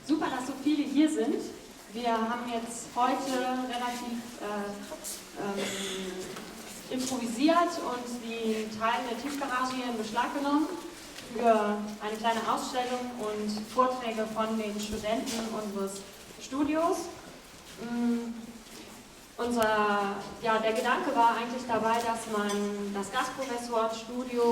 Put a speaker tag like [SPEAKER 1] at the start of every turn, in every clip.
[SPEAKER 1] Super, dass so viele hier sind. Wir haben jetzt heute relativ improvisiert und die Teile der Tiefgarage hier in Beschlag genommen für eine kleine Ausstellung und Vorträge von den Studenten unseres Studios. Der Gedanke war eigentlich dabei, dass man das Gastprofessorenstudio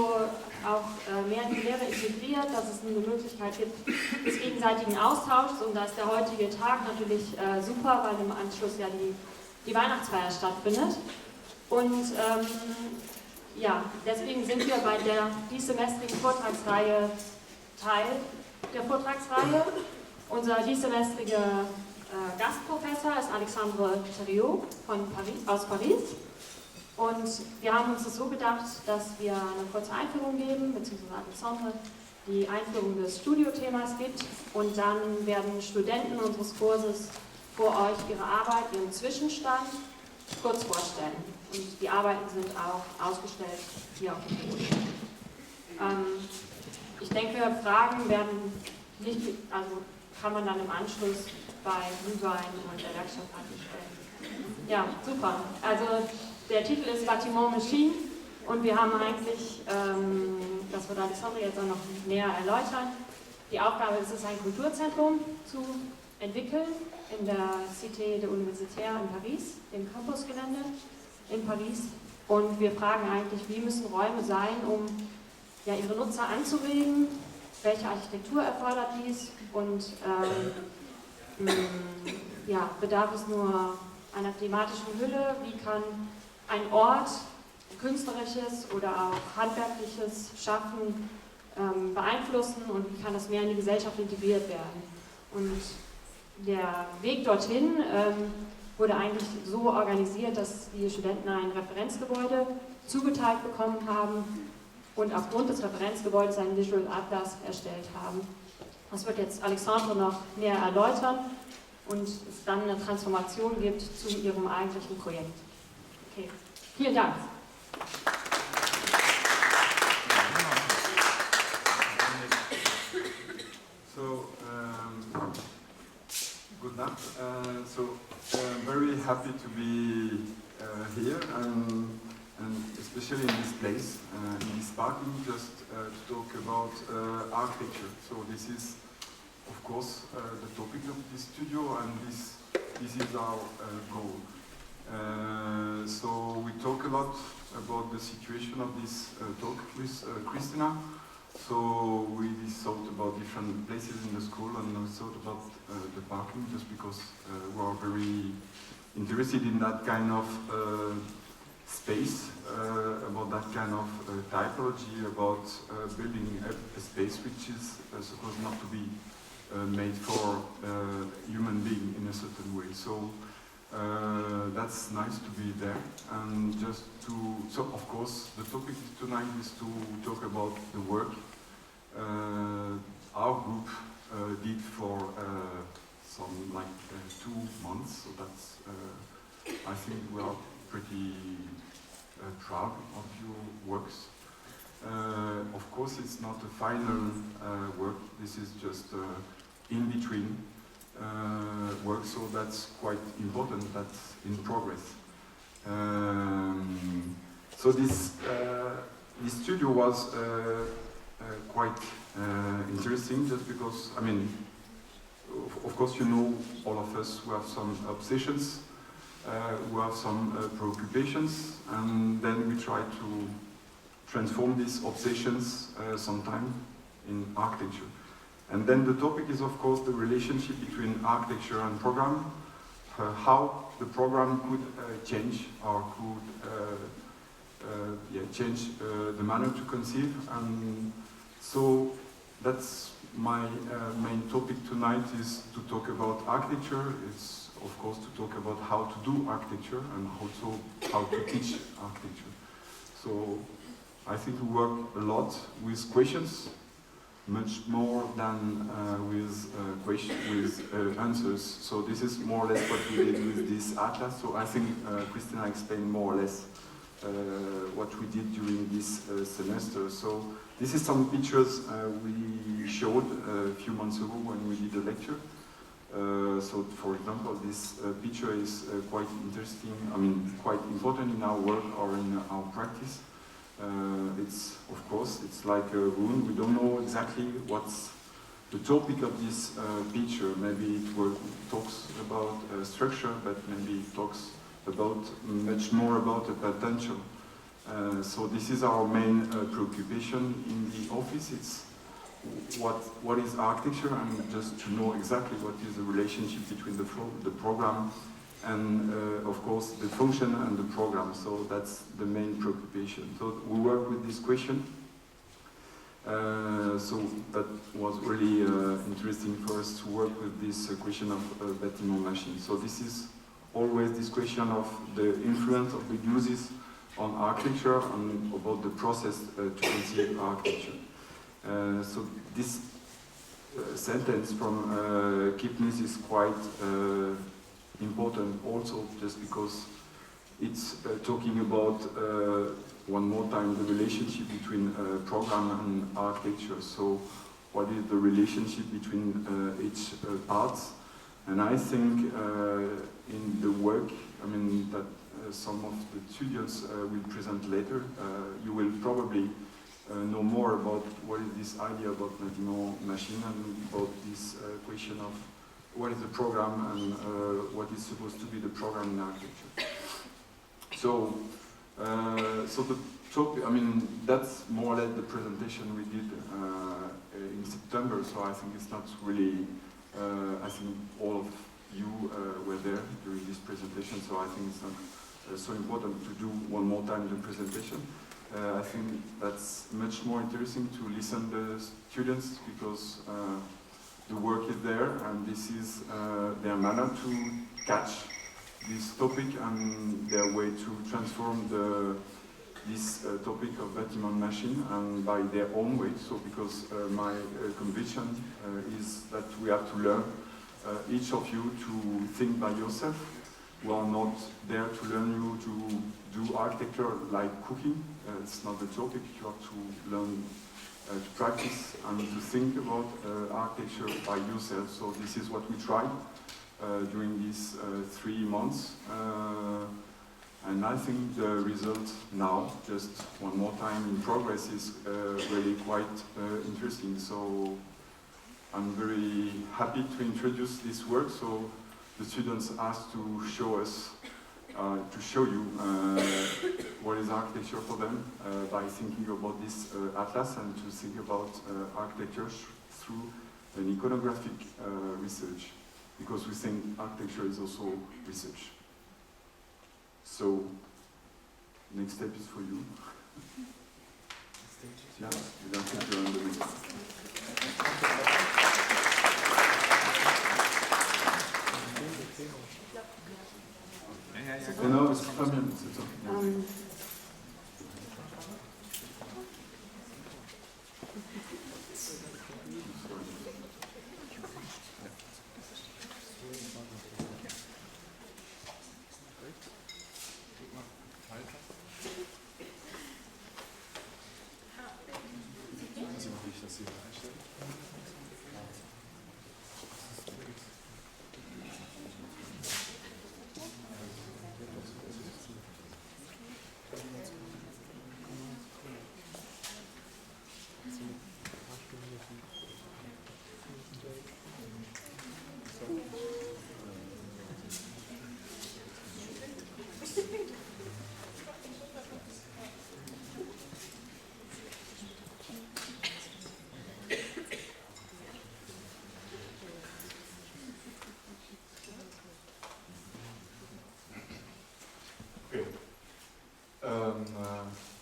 [SPEAKER 1] auch mehr in die Lehre integriert, dass es eine Möglichkeit gibt des gegenseitigen Austauschs, und da ist der heutige Tag natürlich super, weil im Anschluss ja die Weihnachtsfeier stattfindet. Und deswegen sind wir bei der diessemestrigen Vortragsreihe Teil der Vortragsreihe. Unser diessemestriger Gastprofessor ist Alexandre aus Paris. Und wir haben uns das so gedacht, dass wir eine kurze Einführung geben, beziehungsweise Alexandre die Einführung des Studiothemas gibt, und dann werden Studenten unseres Kurses vor euch ihre Arbeit, ihren Zwischenstand kurz vorstellen. Und die Arbeiten sind auch ausgestellt hier auf dem Boden. Ich denke, Fragen werden nicht, kann man dann im Anschluss bei Glühwein und der Werkstatt anstellen. Ja, super. Also der Titel ist Bâtiment Maschine, und wir haben eigentlich, das wird Alexandre jetzt auch noch näher erläutern, die Aufgabe ist es, ein Kulturzentrum zu entwickeln in der Cité de Universitaire in Paris, dem Campusgelände in Paris. Und wir fragen eigentlich, wie müssen Räume sein, um ihre Nutzer anzuregen, welche Architektur erfordert dies, und bedarf es nur einer thematischen Hülle, wie kann ein Ort künstlerisches oder auch handwerkliches Schaffen beeinflussen, und wie kann das mehr in die Gesellschaft integriert werden. Und der Weg dorthin wurde eigentlich so organisiert, dass die Studenten ein Referenzgebäude zugeteilt bekommen haben und aufgrund des Referenzgebäudes einen Visual Atlas erstellt haben. Das wird jetzt Alexandre noch näher erläutern und es dann eine Transformation gibt zu ihrem eigentlichen Projekt. Okay, vielen Dank.
[SPEAKER 2] Good night. Very happy to be here and especially in this place, in this parking, just to talk about architecture. So this is, of course, the topic of this studio, and this is our goal. So we talk a lot about the situation of this talk with Christina. So we thought about different places in the school, and we thought about the parking, just because we are very interested in that kind of space, about that kind of typology, about building a space which is supposed not to be made for human being in a certain way. So that's nice to be there, and just to, so of course the topic tonight is to talk about the work our group did for some 2 months, so that's I think we are pretty proud of your works. Of course it's not a final work, this is just in between work, so that's quite important, that's in progress. So this studio was quite interesting, just because, I mean, of course you know, all of us who have some obsessions, who have some preoccupations, and then we try to transform these obsessions sometime in architecture. And then the topic is, of course, the relationship between architecture and program, how the program could change, or could change the manner to conceive. And so that's my main topic tonight, is to talk about architecture. It's, of course, to talk about how to do architecture and also how to teach architecture. So I think we work a lot with questions, much more than with answers. So this is more or less what we did with this atlas. So I think Christina explained more or less what we did during this semester. So This is some pictures we showed a few months ago when we did a lecture. So, for example, this picture is quite interesting, quite important in our work or in our practice. It's, of course, it's like a room. We don't know exactly what's the topic of this picture. Maybe it talks about structure, but maybe it talks about much more about the potential. So this is our main preoccupation in the office. It's what is architecture, and just to know exactly what is the relationship between the program and of course the function and the program. So that's the main preoccupation. So we work with this question. So that was really interesting for us to work with this question of bâtiment machine. So this is always this question of the influence of the uses on architecture and about the process to conceive architecture. So this sentence from Kipnis is quite important also, just because it's talking about one more time the relationship between program and architecture. So what is the relationship between each parts? And I think in the work, that some of the students will present later, you will probably know more about what is this idea about bâtiment machine and about this question of what is the program and what is supposed to be the program in architecture. So, so the topic, that's more or less the presentation we did in September. So I think it's not really. I think all of you were there during this presentation. So I think it's not so important to do one more time the presentation. I think that's much more interesting to listen to the students, because the work is there and this is their manner to catch this topic and their way to transform this topic of bâtiment machine and by their own way. So because my conviction is that we have to learn, each of you, to think by yourself. We are not there to learn you to do architecture like cooking. It's not the topic. You have to learn to practice and to think about architecture by yourself. So this is what we tried during these 3 months. And I think the result now, just one more time in progress, is really quite interesting. So I'm very happy to introduce this work. So the students asked to show us, to show you what is architecture for them by thinking about this atlas and to think about architecture through an iconographic research, because we think architecture is also research. So, next step is for you. Yeah, you don't think you're on the way. No, it's 5 minutes. It's okay.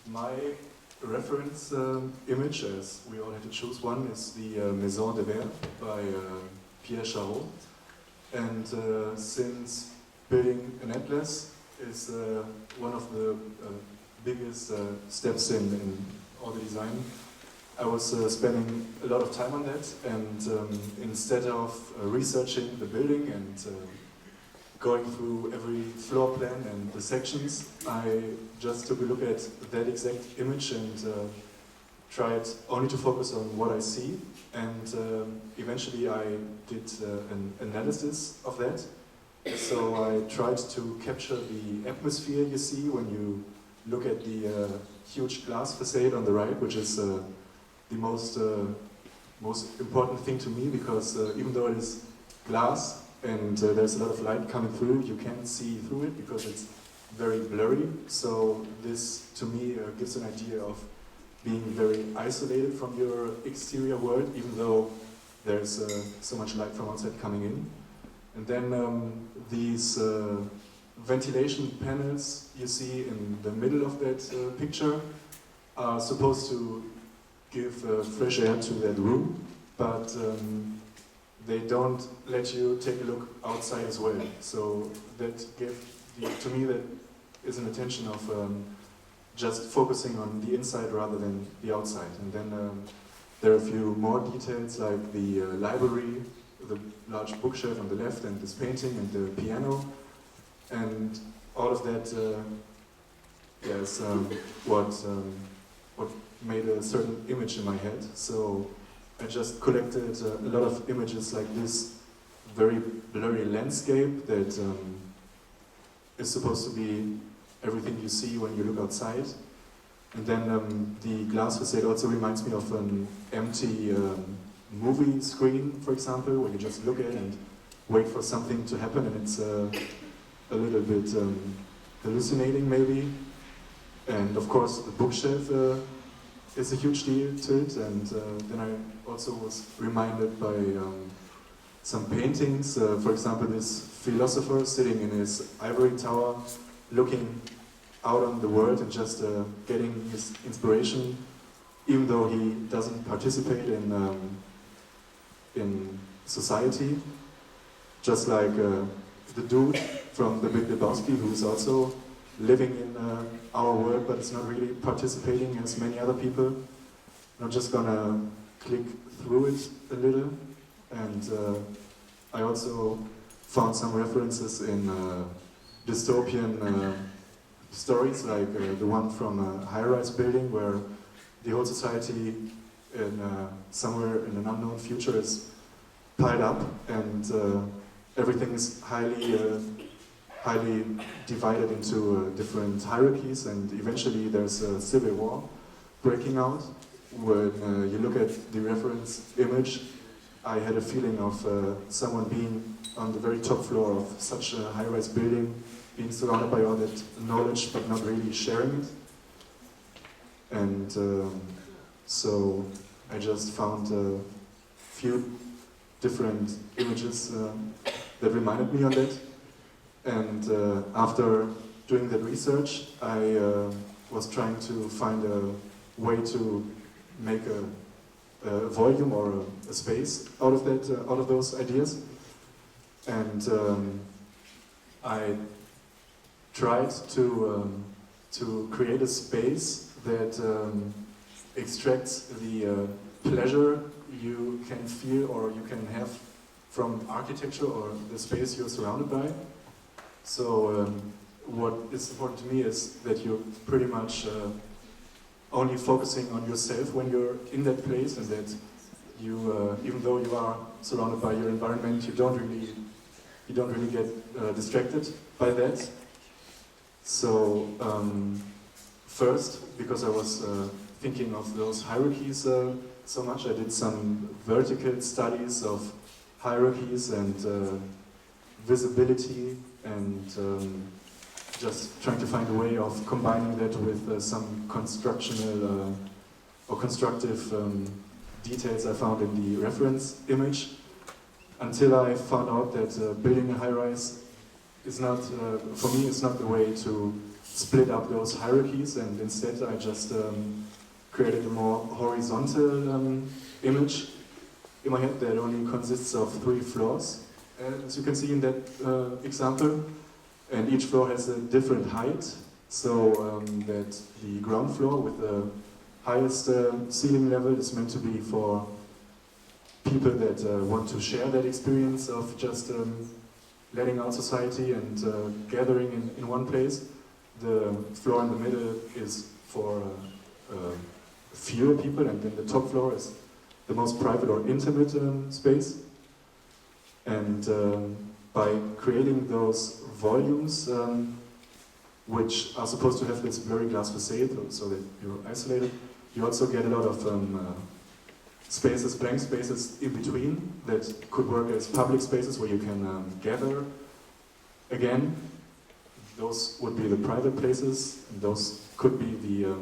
[SPEAKER 3] My reference image, as we all had to choose one, is the Maison de Verre by Pierre Charot. And since building an atlas is one of the biggest steps in all the design, I was spending a lot of time on that. And instead of researching the building and going through every floor plan and the sections, I just took a look at that exact image and tried only to focus on what I see, and eventually I did an analysis of that. So I tried to capture the atmosphere you see when you look at the huge glass facade on the right, which is the most important thing to me, because even though it is glass and there's a lot of light coming through, you can't see through it because it's very blurry. So this, to me, gives an idea of being very isolated from your exterior world, even though there's so much light from outside coming in. And then these ventilation panels you see in the middle of that picture are supposed to give fresh air to that room, but they don't let you take a look outside as well. So that gave, to me, that is an attention of just focusing on the inside rather than the outside. And then there are a few more details, like the library, the large bookshelf on the left, and this painting and the piano, and all of that is what made a certain image in my head. So I just collected a lot of images like this very blurry landscape that is supposed to be everything you see when you look outside. And then the glass facade also reminds me of an empty movie screen, for example, where you just look at it and wait for something to happen, and it's a little bit hallucinating maybe. And of course the bookshelf is a huge deal to it, and then I also was reminded by some paintings, for example this philosopher sitting in his ivory tower looking out on the world and just getting his inspiration, even though he doesn't participate in society, just like the dude from The Big Lebowski, who's also living in our world, but is not really participating as many other people. I'm just gonna click through it a little, and I also found some references in dystopian stories, like the one from a high-rise building where the whole society in somewhere in an unknown future is piled up, and everything is highly divided into different hierarchies, and eventually there's a civil war breaking out. When you look at the reference image, I had a feeling of someone being on the very top floor of such a high-rise building, being surrounded by all that knowledge but not really sharing it. And so I just found a few different images that reminded me on that. And after doing that research, I was trying to find a way to make a volume or a space out of that, out of those ideas. And I tried to create a space that extracts the pleasure you can feel or you can have from architecture or the space you're surrounded by. So what is important to me is that you're pretty much only focusing on yourself when you're in that place, and that you, even though you are surrounded by your environment, you don't really get distracted by that. So first, because I was thinking of those hierarchies so much, I did some vertical studies of hierarchies and visibility, and just trying to find a way of combining that with some constructional or constructive details I found in the reference image, until I found out that building a high-rise is not, for me, it's not the way to split up those hierarchies, and instead I just created a more horizontal image in my head that only consists of 3 floors, as you can see in that example. And each floor has a different height, so that the ground floor with the highest ceiling level is meant to be for people that want to share that experience of just letting out society and gathering in one place. The floor in the middle is for a fewer people, and then the top floor is the most private or intimate space. And by creating those volumes, which are supposed to have this blurry glass facade so that you're isolated, you also get a lot of spaces, blank spaces in between that could work as public spaces where you can gather. Again, those would be the private places, and those could be the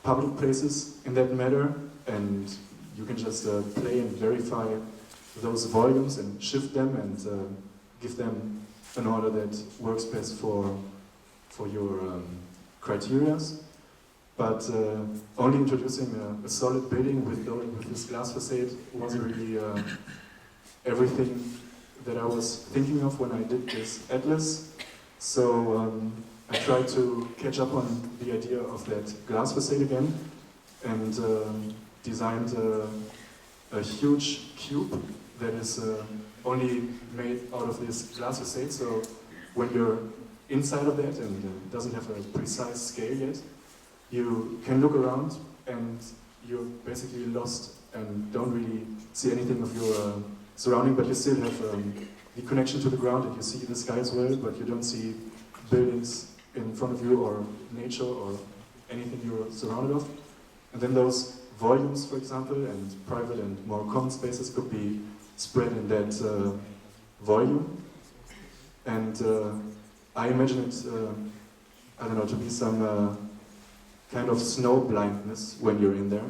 [SPEAKER 3] public places in that matter, and you can just play and verify those volumes and shift them and give them an order that works best for your criteria. But only introducing a solid building with this glass facade wasn't really everything that I was thinking of when I did this atlas. So I tried to catch up on the idea of that glass facade again, and designed a huge cube that is only made out of this glass facade. So when you're inside of that, and it doesn't have a precise scale yet, you can look around and you're basically lost and don't really see anything of your surrounding, but you still have the connection to the ground, and you see the sky as well, but you don't see buildings in front of you or nature or anything you're surrounded of. And then those volumes, for example, and private and more common spaces could be spread in that volume. And I imagine it, I don't know, to be some kind of snow blindness when you're in there.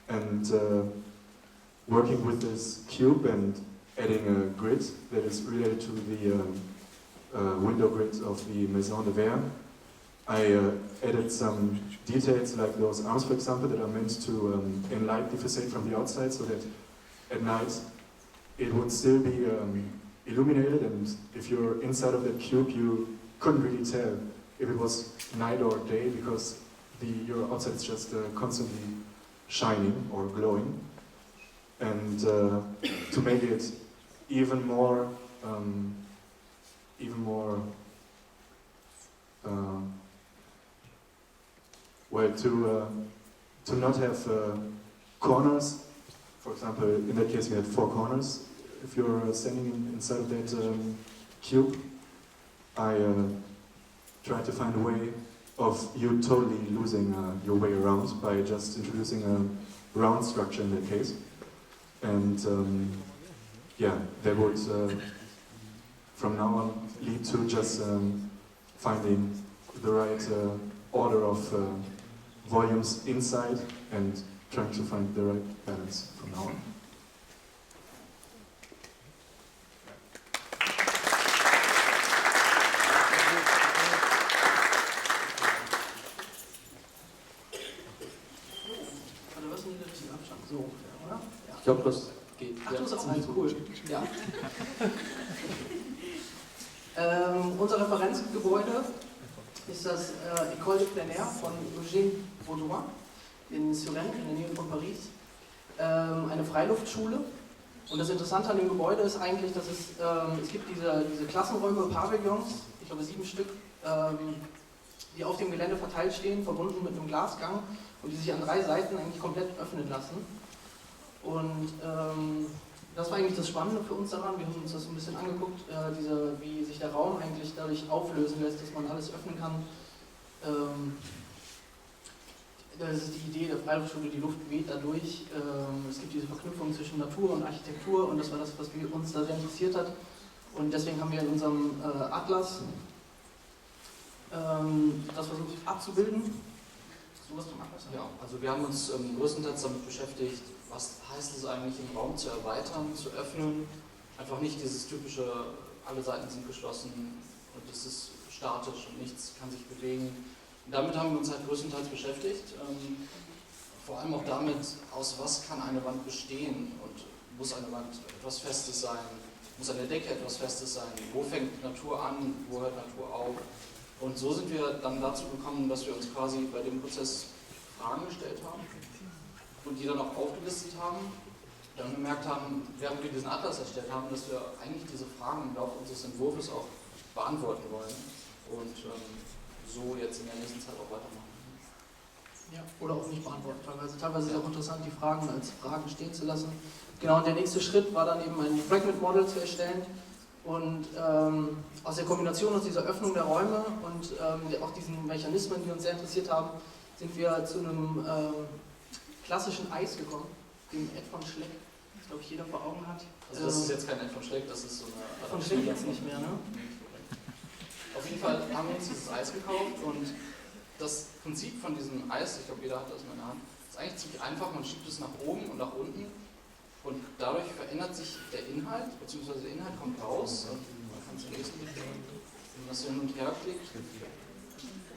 [SPEAKER 3] And working with this cube and adding a grid that is related to the window grid of the Maison de Verre, I added some details like those arms, for example, that are meant to enlighten the facade from the outside, so that at night it would still be illuminated, and if you're inside of that cube you couldn't really tell if it was night or day, because your outside is just constantly shining or glowing. And to make it even more well, to not have corners. For example, in that case we had 4 corners. If you're standing inside of that cube, I tried to find a way of you totally losing your way around by just introducing a round structure in that case. And yeah, that would from now on lead to just finding the right order of volumes inside and trying to find the right balance from now on.
[SPEAKER 4] Ich glaube, das geht.
[SPEAKER 5] Ach, du ist auch ganz cool. Ja. Unser Referenzgebäude ist das École de Plein Air von Bruther in Suresnes, in der Nähe von Paris. Eine Freiluftschule. Und das Interessante an dem Gebäude ist eigentlich, dass es gibt diese Klassenräume, Pavillons, ich glaube 7 Stück, die auf dem Gelände verteilt stehen, verbunden mit einem Glasgang und die sich an 3 Seiten eigentlich komplett öffnen lassen. Und das war eigentlich das Spannende für uns daran. Wir haben uns das ein bisschen angeguckt, wie sich der Raum eigentlich dadurch auflösen lässt, dass man alles öffnen kann. Das ist die Idee der Freiluftschule, die Luft weht dadurch. Es gibt diese Verknüpfung zwischen Natur und Architektur, und das war das, was uns da sehr interessiert hat. Und deswegen haben wir in unserem Atlas das versucht abzubilden. Sowas zum Atlas?
[SPEAKER 4] Ja, also wir haben uns größtenteils damit beschäftigt, was heißt es eigentlich, den Raum zu erweitern, zu öffnen. Einfach nicht dieses typische, alle Seiten sind geschlossen und es ist statisch und nichts kann sich bewegen. Und damit haben wir uns halt größtenteils beschäftigt. Vor allem auch damit, aus was kann eine Wand bestehen und muss eine Wand etwas Festes sein, muss eine Decke etwas Festes sein, wo fängt Natur an, wo hört Natur auf. Und so sind wir dann dazu gekommen, dass wir uns quasi bei dem Prozess Fragen gestellt haben und die dann auch aufgelistet haben. Dann gemerkt haben, während wir diesen Atlas erstellt haben, dass wir eigentlich diese Fragen im Laufe unseres Entwurfs auch beantworten wollen und so jetzt in der nächsten Zeit auch weitermachen.
[SPEAKER 5] Ja, oder auch nicht beantworten teilweise. Teilweise ist es auch interessant, die Fragen als Fragen stehen zu lassen. Genau, und der nächste Schritt war dann eben ein Fragment Model zu erstellen. Und aus der Kombination aus dieser Öffnung der Räume und auch diesen Mechanismen, die uns sehr interessiert haben, sind wir zu einem klassischen Eis gekommen, dem Ed von Schleck, das glaube ich jeder vor Augen hat.
[SPEAKER 4] Also das ist jetzt kein Ed von Schleck, das ist so eine...
[SPEAKER 5] Von Schleck jetzt nicht mehr, ne?
[SPEAKER 4] Auf jeden Fall haben wir uns dieses Eis gekauft und das Prinzip von diesem Eis, ich glaube jeder hat das in der Hand, ist eigentlich ziemlich einfach, man schiebt es nach oben und nach unten und dadurch verändert sich der Inhalt, beziehungsweise der Inhalt kommt raus und man kann es nächsten Blick, wenn man das hin und her klickt,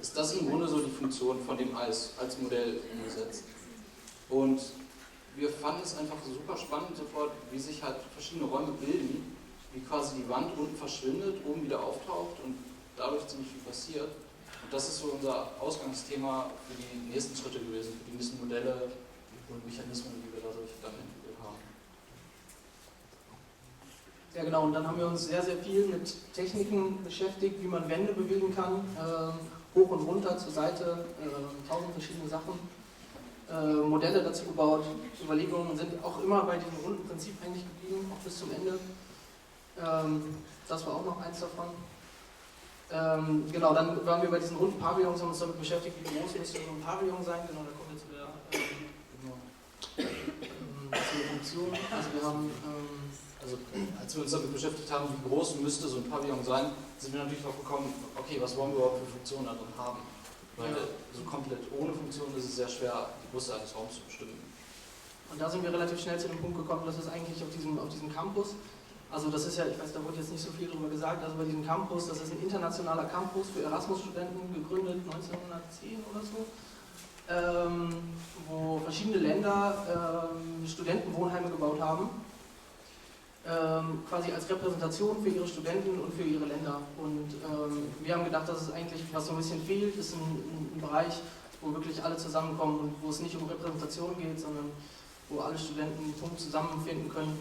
[SPEAKER 4] ist das im Grunde so die Funktion von dem Eis als Modell umgesetzt. Und wir fanden es einfach super spannend sofort, wie sich halt verschiedene Räume bilden, wie quasi die Wand unten verschwindet, oben wieder auftaucht und dadurch ziemlich viel passiert. Und das ist so unser Ausgangsthema für die nächsten Schritte gewesen, für die nächsten Modelle und Mechanismen, die wir dadurch dann entwickelt haben.
[SPEAKER 5] Ja genau, und dann haben wir uns sehr, sehr viel mit Techniken beschäftigt, wie man Wände bewegen kann, hoch und runter, zur Seite, 1000 verschiedene Sachen, Modelle dazu gebaut, Überlegungen und sind auch immer bei diesem runden Prinzip eigentlich geblieben, auch bis zum Ende. Das war auch noch eins davon. Genau, dann waren wir bei diesen runden Pavillons, haben uns damit beschäftigt, wie groß müsste so ein Pavillon sein. Genau, da kommt jetzt wieder zur Funktion. Also wir haben...
[SPEAKER 4] Also als wir uns damit beschäftigt haben, wie groß müsste so ein Pavillon sein, sind wir natürlich darauf gekommen, okay, was wollen wir überhaupt für Funktionen da drin haben? Weil so komplett ohne Funktion ist es sehr schwer, die Größe eines Raums zu bestimmen.
[SPEAKER 5] Und da sind wir relativ schnell zu dem Punkt gekommen, dass es eigentlich auf diesem Campus, also das ist ja, ich weiß, da wurde jetzt nicht so viel drüber gesagt, also bei diesem Campus, das ist ein internationaler Campus für Erasmus-Studenten, gegründet 1910 oder so, wo verschiedene Länder Studentenwohnheime gebaut haben, quasi als Repräsentation für ihre Studenten und für ihre Länder. Und wir haben gedacht, dass es eigentlich, was so ein bisschen fehlt, ist ein Bereich, wo wirklich alle zusammenkommen und wo es nicht um Repräsentation geht, sondern wo alle Studenten einen Punkt zusammenfinden können.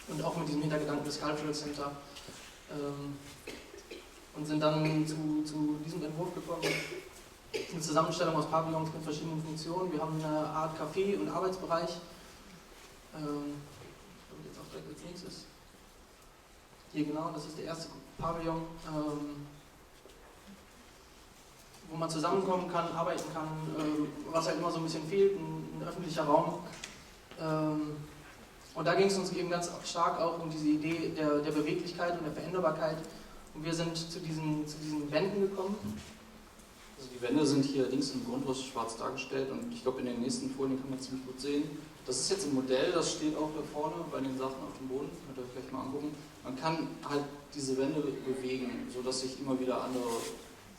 [SPEAKER 5] Und auch mit diesem Hintergedanken des Cultural Center. Und sind dann zu diesem Entwurf gekommen. Eine Zusammenstellung aus Pavillons mit verschiedenen Funktionen. Wir haben eine Art Café- und Arbeitsbereich. Jetzt auch direkt als nächstes. Hier genau, das ist der erste Pavillon, wo man zusammenkommen kann, arbeiten kann, was halt immer so ein bisschen fehlt, ein öffentlicher Raum. Und da ging es uns eben ganz stark auch um diese Idee der Beweglichkeit und der Veränderbarkeit. Und wir sind zu diesen Wänden gekommen.
[SPEAKER 4] Also die Wände sind hier links im Grundriss schwarz dargestellt und ich glaube in den nächsten Folien kann man ziemlich gut sehen. Das ist jetzt ein Modell, das steht auch da vorne bei den Sachen auf dem Boden, könnt ihr euch gleich mal angucken. Man kann halt diese Wände bewegen, sodass sich immer wieder andere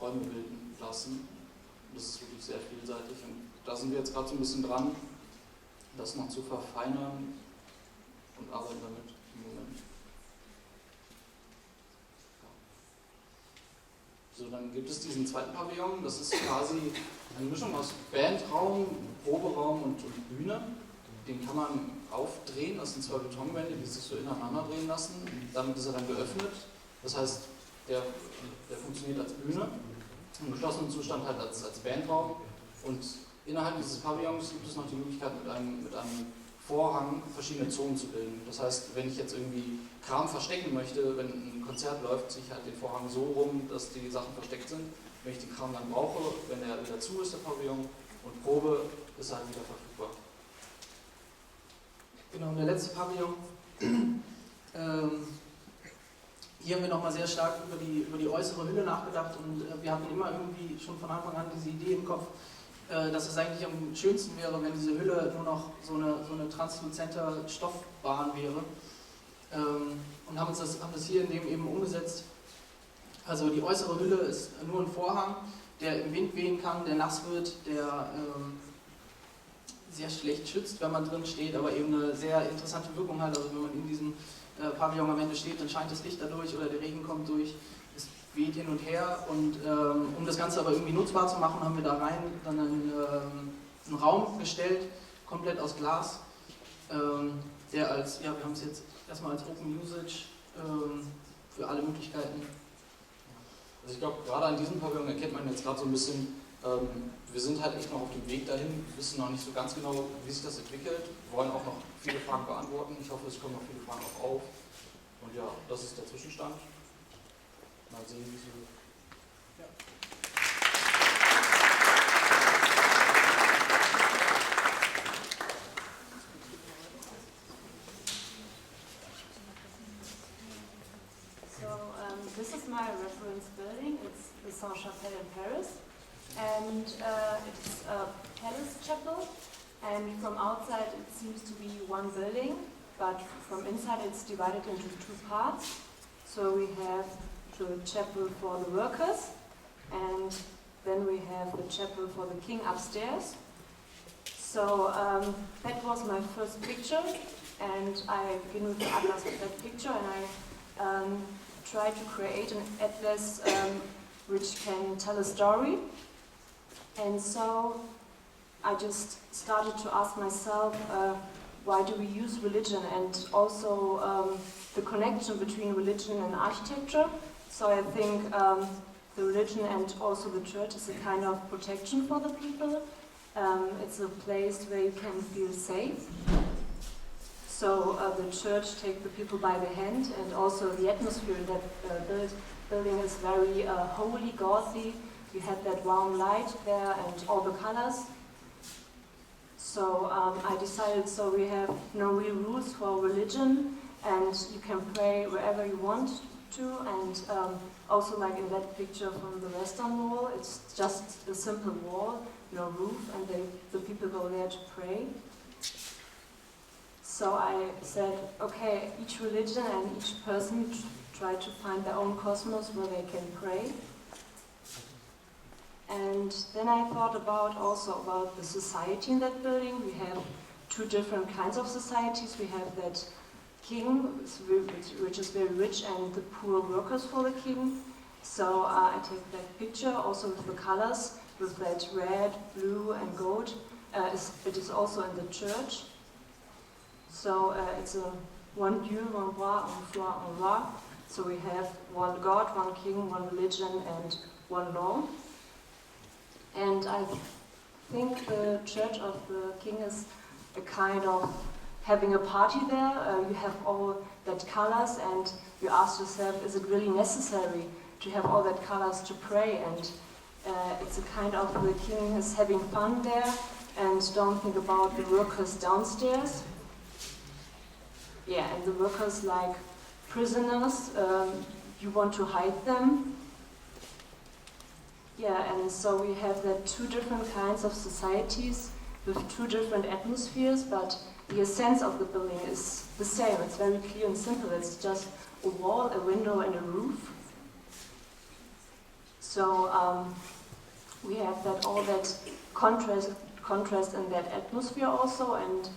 [SPEAKER 4] Räume bilden lassen. Und das ist wirklich sehr vielseitig und da sind wir jetzt gerade so ein bisschen dran, das noch zu verfeinern und arbeiten damit im Moment. So, dann gibt es diesen zweiten Pavillon, das ist quasi eine Mischung aus Bandraum, Proberaum und Bühne. Den kann man aufdrehen, das sind zwei Betonwände, die sich so ineinander drehen lassen. Damit ist er dann geöffnet, das heißt, der funktioniert als Bühne, im geschlossenen Zustand halt als Bandraum. Und innerhalb dieses Pavillons gibt es noch die Möglichkeit, mit einem Vorhang verschiedene Zonen zu bilden. Das heißt, wenn ich jetzt irgendwie Kram verstecken möchte, wenn ein Konzert läuft, ziehe ich halt den Vorhang so rum, dass die Sachen versteckt sind. Wenn ich den Kram dann brauche, wenn der wieder zu ist, der Pavillon, und Probe, ist er halt wieder verfügbar.
[SPEAKER 5] Genau, und der letzte Pavillon. Hier haben wir nochmal sehr stark über die äußere Hülle nachgedacht und wir hatten immer irgendwie schon von Anfang an diese Idee im Kopf, dass es eigentlich am schönsten wäre, wenn diese Hülle nur noch so eine transluzente Stoffbahn wäre. Und haben das hier in dem eben umgesetzt. Also die äußere Hülle ist nur ein Vorhang, der im Wind wehen kann, der nass wird, der sehr schlecht schützt, wenn man drin steht, aber eben eine sehr interessante Wirkung hat. Also wenn man in diesem Pavillon am Ende steht, dann scheint das Licht dadurch oder der Regen kommt durch. Es weht hin und her und um das Ganze aber irgendwie nutzbar zu machen, haben wir da rein dann einen Raum gestellt, komplett aus Glas, der als, ja, wir haben es jetzt erstmal als Open Usage für alle Möglichkeiten.
[SPEAKER 4] Also ich glaube, gerade an diesem Pavillon erkennt man jetzt gerade so ein bisschen, Wir sind halt echt noch auf dem Weg dahin, wissen noch nicht so ganz genau, wie sich das entwickelt, wollen auch noch viele Fragen beantworten. Ich hoffe, es kommen noch viele Fragen auch auf. Und ja, das ist der Zwischenstand. Mal sehen, wie sie... Ja.
[SPEAKER 1] This is my reference building. It's the Saint-Chapelle in Paris, and it's a palace chapel. And from outside, it seems to be one building, but from inside, it's divided into two parts. So we have the chapel for the workers, and then we have the chapel for the king upstairs. So that was my first picture, and I begin with the atlas of that picture, and I try to create an atlas which can tell a story. And so I just started to ask myself, why do we use religion, and also the connection between religion and architecture. So I think the religion and also the church is a kind of protection for the people. It's a place where you can feel safe. So the church takes the people by the hand, and also the atmosphere in that building is very holy, godly. You have that warm light there and all the colors. So I decided, so we have no real rules for religion, and you can pray wherever you want to, and also like in that picture from the western wall, it's just a simple wall, no roof, and the people go there to pray. So I said, okay, each religion and each person try to find their own cosmos where they can pray. And then I thought also about the society in that building. We have two different kinds of societies. We have that king, which is very rich, and the poor workers for the king. So I take that picture also with the colors, with that red, blue, and gold. It is also in the church. So it's a one Dieu, one roi, un foi, un roi. So we have one God, one king, one religion, and one law. And I think the Church of the King is a kind of having a party there. You have all that colors, and you ask yourself, is it really necessary to have all that colors to pray? And it's a kind of the king is having fun there, and don't think about the workers downstairs. Yeah, and the workers like prisoners, you want to hide them. Yeah, and so we have that two different kinds of societies with two different atmospheres, but the essence of the building is the same. It's very clear and simple. It's just a wall, a window, and a roof. So we have that all that contrast in that atmosphere also, and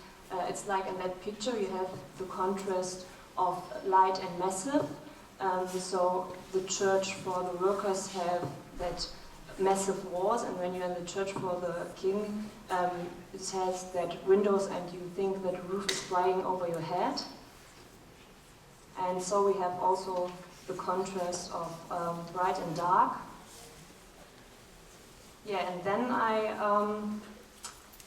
[SPEAKER 1] it's like in that picture you have the contrast of light and massive. So the church for the workers have that massive walls, and when you're in the church for the king, it has that windows, and you think that the roof is flying over your head. And so we have also the contrast of bright and dark. Yeah, and then I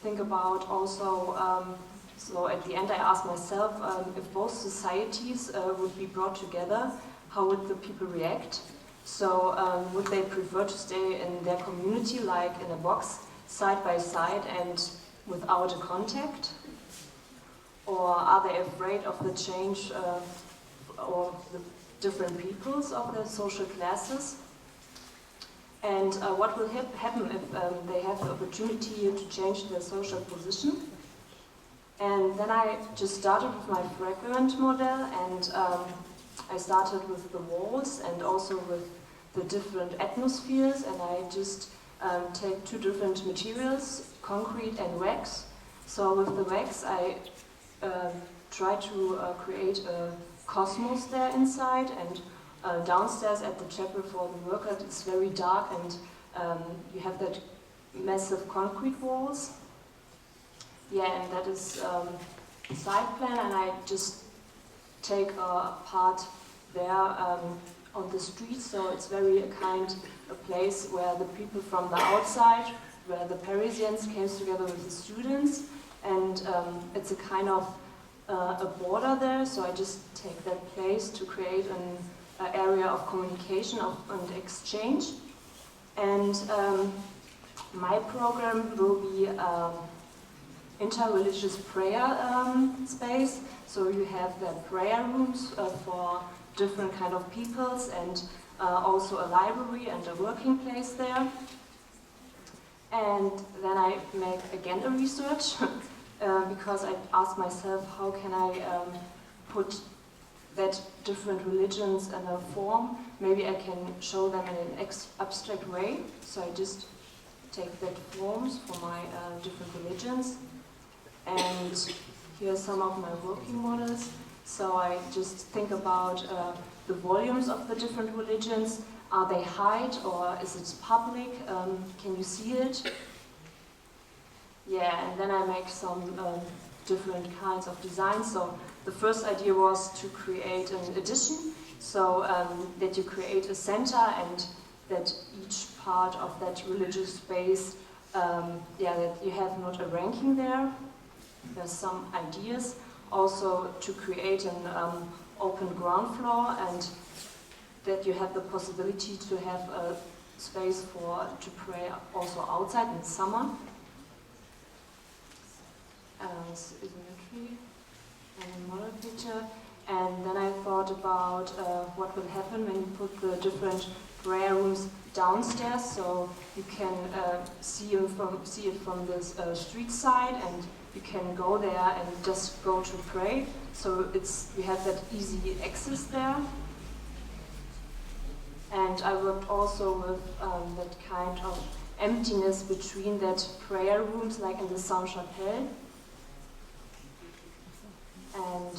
[SPEAKER 1] think about also, so at the end I asked myself, if both societies would be brought together, how would the people react? So would they prefer to stay in their community, like in a box, side by side and without a contact? Or are they afraid of the change or the different peoples of the social classes? And what will happen if they have the opportunity to change their social position? And then I just started with my fragment model, and I started with the walls and also with the different atmospheres, and I just take two different materials, concrete and wax. So with the wax I try to create a cosmos there inside, and downstairs at the chapel for the worker it's very dark, and you have that massive concrete walls. Yeah, and that is side plan, and I just take a part there on the street, so it's very a place where the people from the outside, where the Parisians came together with the students, and it's a kind of a border there, so I just take that place to create an area of communication and exchange. And my program will be inter-religious prayer space, so you have the prayer rooms for different kind of peoples, and also a library and a working place there. And then I make again a research because I asked myself, how can I put that different religions in a form? Maybe I can show them in an abstract way. So I just take that forms for my different religions. And here are some of my working models. So I just think about the volumes of the different religions. Are they hide or is it public? Can you see it? Yeah, and then I make some different kinds of designs. So the first idea was to create an addition, so that you create a center and that each part of that religious space, that you have not a ranking there. There's some ideas. Also to create an open ground floor, and that you have the possibility to have a space to pray also outside in summer. This is a tree and a model picture. And then I thought about what will happen when you put the different prayer rooms downstairs, so you can see it from the street side, and you can go there and just go to pray. So we have that easy access there. And I worked also with that kind of emptiness between that prayer rooms, like in the Sainte-Chapelle. And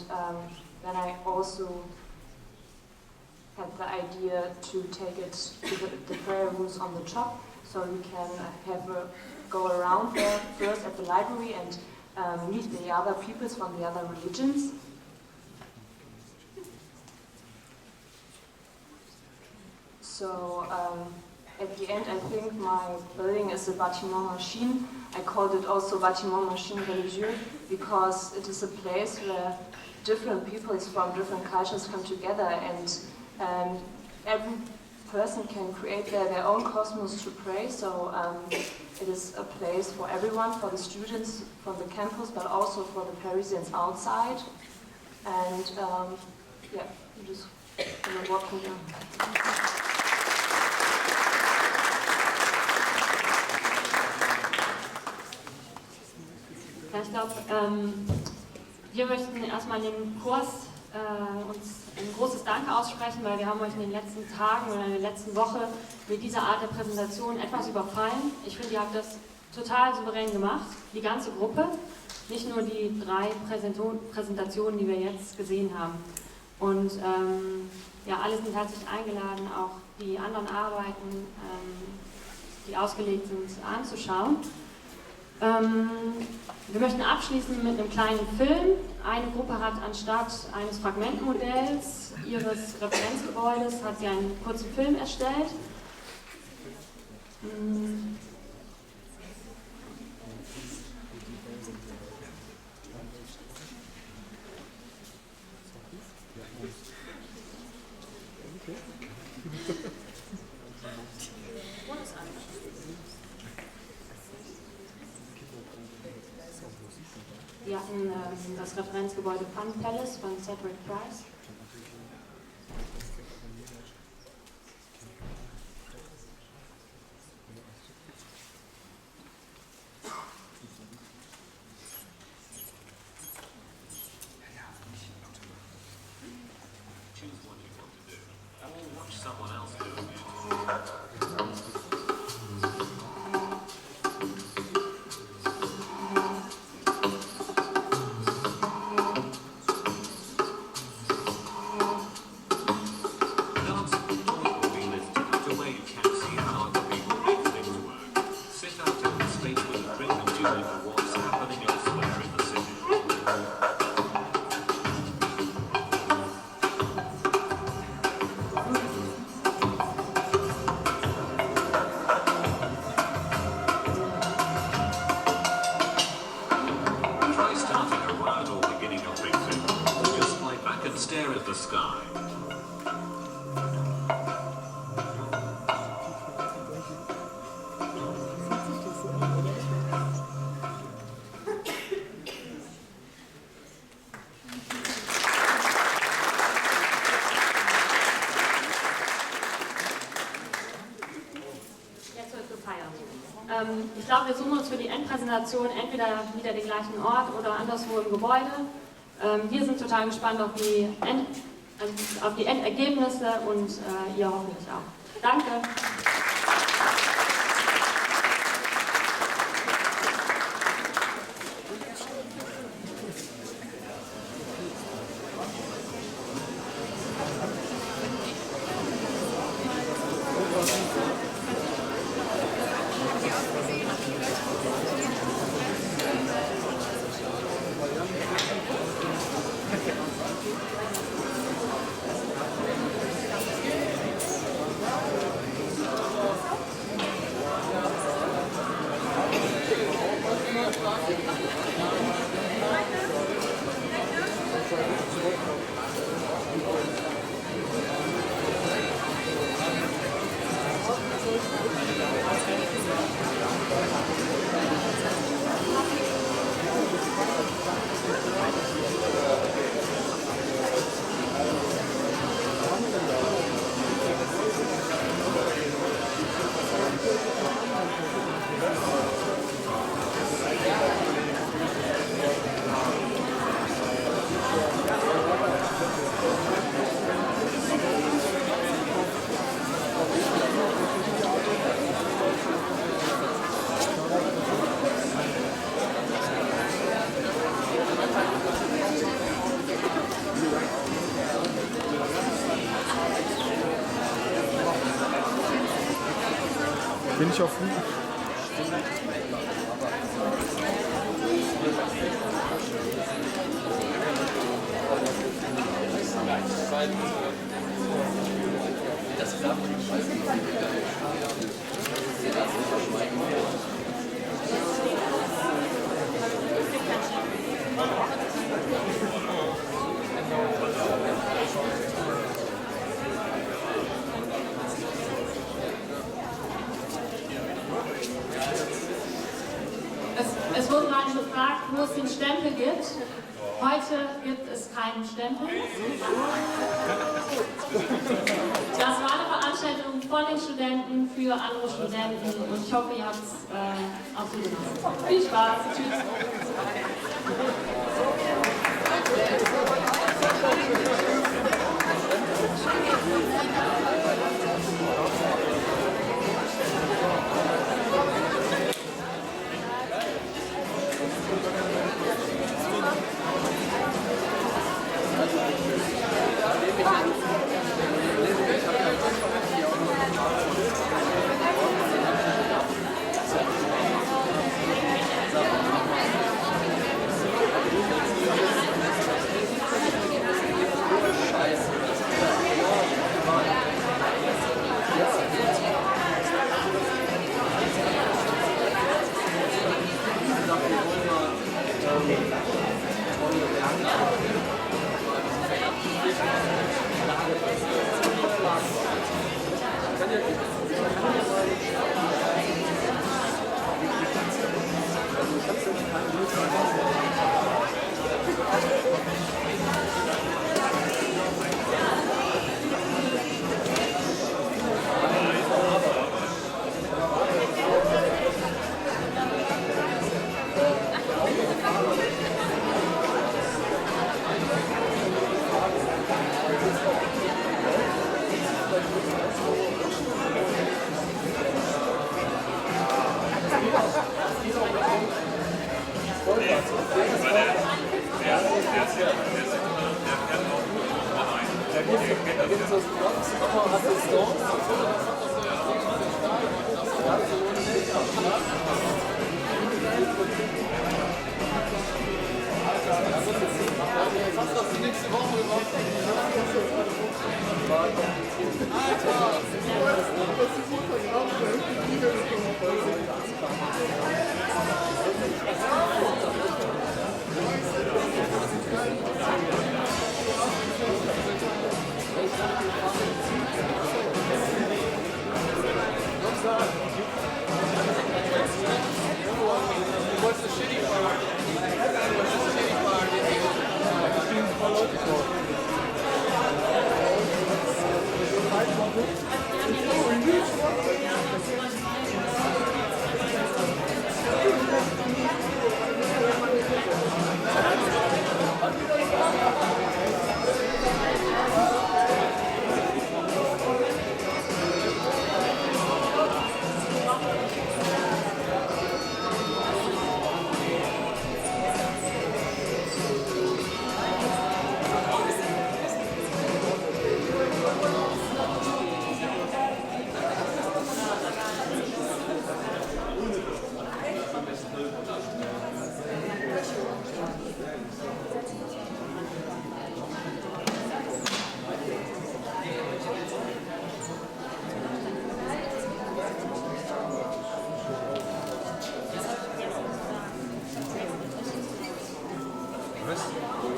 [SPEAKER 1] then I also had the idea to take it to the prayer rooms on the top, so you can go around there first at the library and meet the other peoples from the other religions. So at the end, I think my building is a bâtiment machine. I called it also bâtiment machine religieux because it is a place where different peoples from different cultures come together, and every person can create their own cosmos to pray. So it is a place for everyone, for the students from the campus, but also for the Parisians outside. And I'm just walking down. Ja, ich glaube, wir möchten erstmal in dem Kurs uns ein großes Danke aussprechen, weil wir haben euch in den letzten Tagen oder in der letzten Woche mit dieser Art der Präsentation etwas überfallen. Ich finde, ihr habt das total souverän gemacht, die ganze Gruppe, nicht nur die 3 Präsentationen, die wir jetzt gesehen haben. Und alle sind herzlich eingeladen, auch die anderen Arbeiten, die ausgelegt sind, anzuschauen. Wir möchten abschließen mit einem kleinen Film. Eine Gruppe hat anstatt eines Fragmentmodells ihres Referenzgebäudes hat sie einen kurzen Film erstellt. Wir hatten das Referenzgebäude Fun Palace von Cedric Price.
[SPEAKER 6] stare at the sky.
[SPEAKER 1] Ich glaube, wir suchen uns für die Endpräsentation entweder wieder den gleichen Ort oder anderswo im Gebäude. Wir sind total gespannt auf die Endergebnisse und ihr hoffentlich auch. Danke.
[SPEAKER 7] Bin ich auf
[SPEAKER 1] Es wurde gerade gefragt, wo es den Stempel gibt. Heute gibt es keinen Stempel. Das war eine Veranstaltung von den Studenten für andere Studenten und ich hoffe, ihr habt es auch so genossen. Viel Spaß. Tschüss.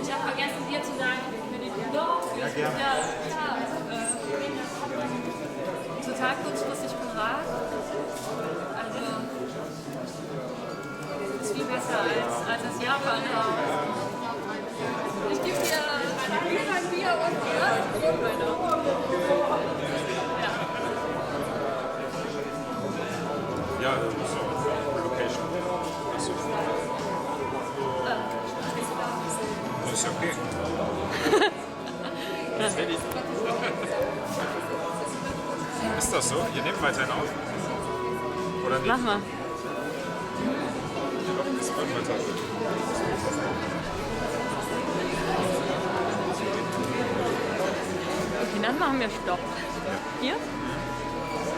[SPEAKER 6] Ich habe vergessen, dir zu sagen, für den Urlaub. Ja, gerne. Total kurzfristig gefragt. Also, ist viel besser als das Japan-Haus. Ich gebe dir ein Bier und Rotwein noch. Ja.
[SPEAKER 7] Ja, so Location. Achso. Das ist okay. Ist das so? Ihr nehmt weiterhin auf? Oder nicht?
[SPEAKER 6] Mach mal.
[SPEAKER 7] Doch, das wird weiter.
[SPEAKER 6] Okay, dann machen wir Stopp. Hier?